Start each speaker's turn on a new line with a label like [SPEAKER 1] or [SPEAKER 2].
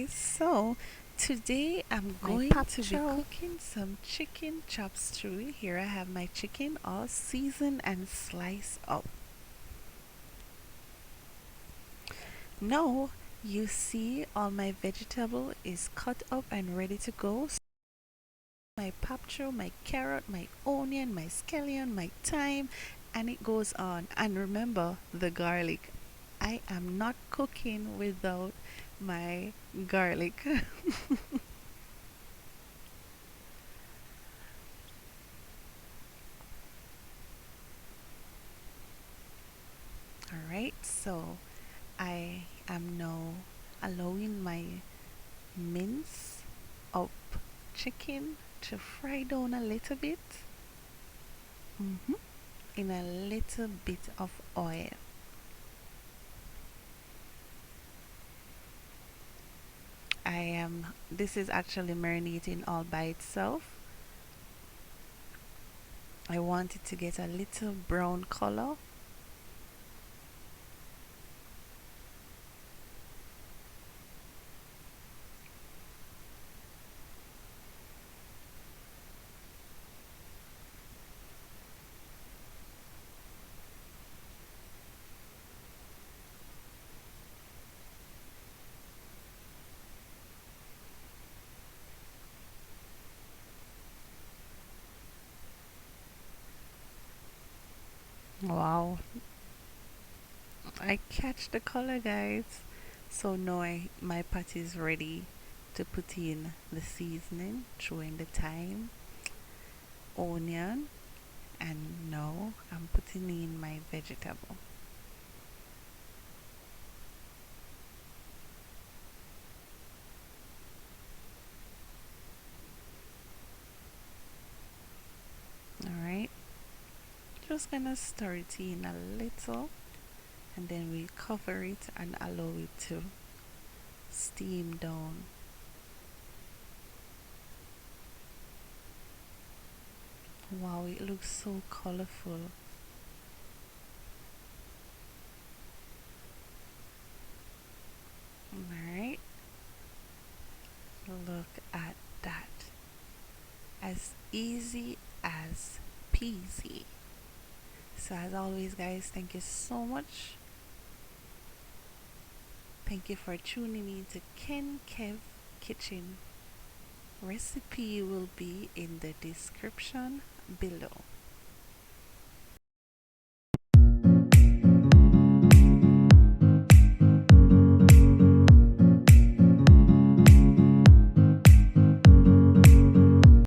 [SPEAKER 1] So today I'm
[SPEAKER 2] My
[SPEAKER 1] going
[SPEAKER 2] Pak
[SPEAKER 1] to be
[SPEAKER 2] Choi.
[SPEAKER 1] cooking some chicken chop stew. Here I have my chicken all seasoned and sliced up. Now you see all my vegetable is cut up and ready to go. So my Pak Choi, my carrot, my onion, my scallion, my thyme, and it goes on. And remember the garlic. I am not cooking without my garlic. Alright, so I am now allowing my mince up chicken to fry down a little bit hmm in a little bit of oil. This is actually marinating all by itself. I want it to get a little brown color. Wow, I catch the color, guys. So now my pot is ready to put in the seasoning, throw in the thyme, onion, and now I'm putting in my vegetable. Alright, just gonna stir it in a little and then we cover it and allow it to steam down. Wow, it looks so colorful. Alright, look at that. As easy as peasy. So as always guys, thank you so much. Thank you for tuning in to Kenkev Kitchen. Recipe will be in the description below.